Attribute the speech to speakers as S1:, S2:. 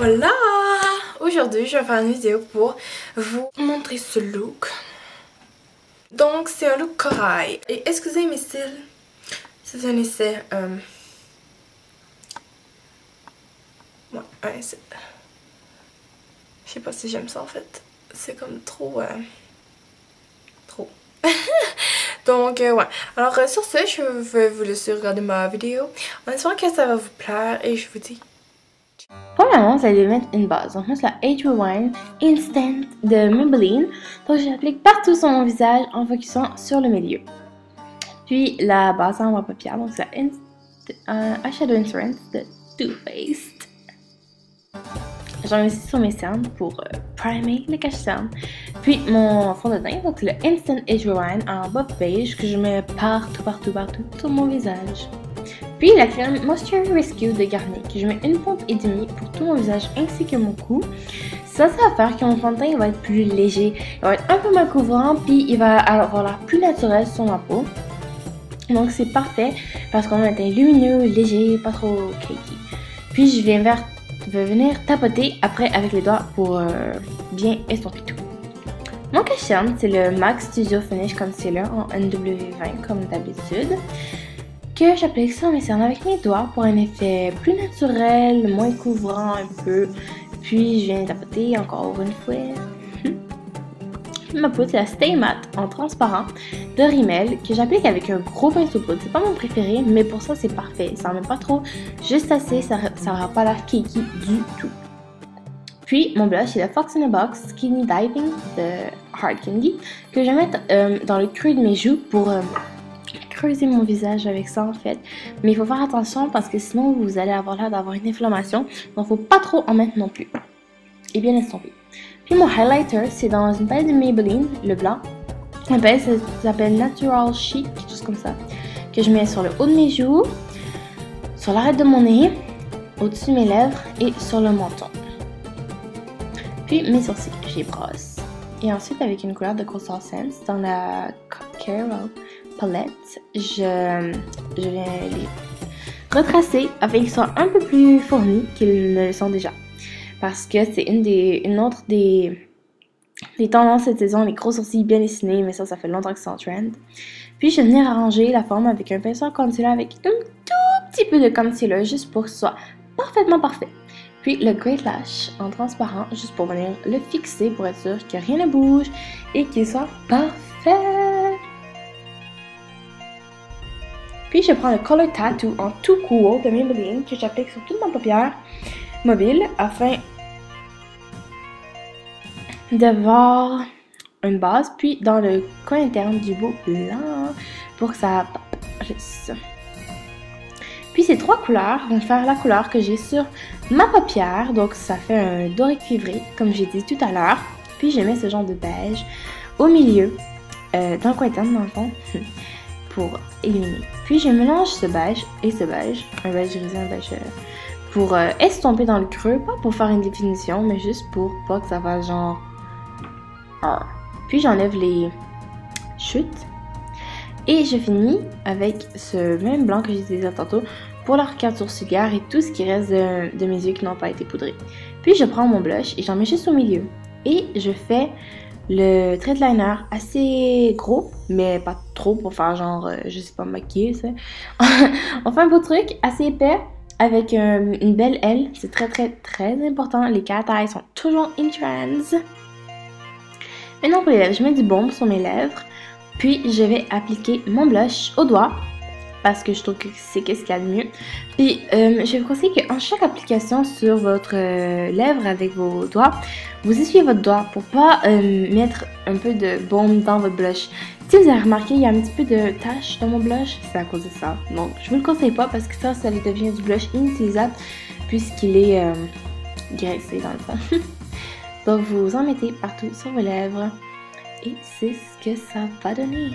S1: Voilà! Aujourd'hui, je vais faire une vidéo pour vous montrer ce look. Donc, c'est un look corail. Et excusez mes cils, c'est un essai. Ouais, je sais pas si j'aime ça en fait. C'est comme trop. Trop. Donc, ouais. Alors, sur ce, je vais vous laisser regarder ma vidéo. En espérant que ça va vous plaire et je vous dis.
S2: Premièrement, vous allez mettre une base. Donc, moi, c'est la Age Rewind Instant de Maybelline. Donc, je l'applique partout sur mon visage en focusant sur le milieu. Puis, la base en paupières. Donc, c'est la Eyeshadow Insurance de Too Faced. J'en mets aussi sur mes cernes pour primer les cache-cernes. Puis, mon fond de teint. Donc, c'est le Instant Age Rewind en bas beige que je mets partout sur mon visage. Puis la crème Moisture Rescue de Garnier, que je mets une pompe et demie pour tout mon visage ainsi que mon cou. Ça va faire que mon fond de teint va être plus léger, il va être un peu moins couvrant, puis il va avoir l'air plus naturel sur ma peau. Donc c'est parfait parce qu'on a un teint lumineux, léger, pas trop cakey. Puis je vais venir tapoter après avec les doigts pour bien estomper tout. Mon cache-cerne, c'est le MAC Studio Finish Concealer en NW20 comme d'habitude, que j'applique sur mes cernes avec mes doigts pour un effet plus naturel, moins couvrant un peu. Puis je viens tapoter encore une fois. Ma poudre, c'est la Stay Matte en transparent de Rimmel que j'applique avec un gros pinceau de poudre. C'est pas mon préféré, mais pour ça c'est parfait. Ça en met pas trop, juste assez, ça aura pas l'air cakey du tout. Puis mon blush, c'est la Fox in a Box Skinny Diving de Hard Candy que je vais mettre dans le creux de mes joues pour creuser mon visage avec ça en fait, mais il faut faire attention parce que sinon vous allez avoir l'air d'avoir une inflammation, donc faut pas trop en mettre non plus et bien estomper. Puis mon highlighter, c'est dans une palette de Maybelline, le blanc. La palette s'appelle Natural Chic, quelque chose comme ça, que je mets sur le haut de mes joues, sur l'arête de mon nez, au-dessus de mes lèvres et sur le menton. Puis mes sourcils, je les brosse. Et ensuite avec une couleur de Coastal Scents dans la Carol palette, je viens les retracer afin qu'ils soient un peu plus fournis qu'ils ne le sont déjà. Parce que c'est une autre des tendances cette saison, les gros sourcils bien dessinés, mais ça fait longtemps que c'est en trend. Puis je vais venir arranger la forme avec un pinceau concealer avec un tout petit peu de concealer juste pour que ce soit parfaitement parfait. Puis le Great Lash en transparent juste pour venir le fixer pour être sûr que rien ne bouge et qu'il soit parfait. Puis je prends le Color Tattoo en Too Cool de Maybelline que j'applique sur toute ma paupière mobile afin d'avoir une base. Puis dans le coin interne du bout blanc pour que ça apparaisse. Puis ces trois couleurs vont faire la couleur que j'ai sur ma paupière. Donc ça fait un doré cuivré comme j'ai dit tout à l'heure. Puis je mets ce genre de beige au milieu, dans le coin interne dans le fond. Pour éliminer. Puis je mélange ce beige et ce beige, un beige grisé, un beige pour estomper dans le creux, pas pour faire une définition, mais juste pour pas que ça fasse genre. Puis j'enlève les chutes et je finis avec ce même blanc que j'ai utilisé tantôt pour l'arcade sourcilière et tout ce qui reste de mes yeux qui n'ont pas été poudrés. Puis je prends mon blush et j'en mets juste au milieu et je fais le trait de liner assez gros, mais pas trop pour faire genre, je sais pas, maquiller, ça. On fait un beau truc assez épais avec une belle aile. C'est très important. Les cat eyes sont toujours in trends. Maintenant pour les lèvres, je mets du baume sur mes lèvres. Puis je vais appliquer mon blush au doigt parce que je trouve que c'est ce qu'il y a de mieux. Puis je vais vous conseiller qu'en chaque application sur votre lèvre avec vos doigts, vous essuyez votre doigt pour pas mettre un peu de baume dans votre blush. Si vous avez remarqué, il y a un petit peu de tache dans mon blush, c'est à cause de ça. Donc je vous le conseille pas parce que ça lui devient du blush inutilisable puisqu'il est graissé dans le fond. Donc vous en mettez partout sur vos lèvres et c'est ce que ça va donner.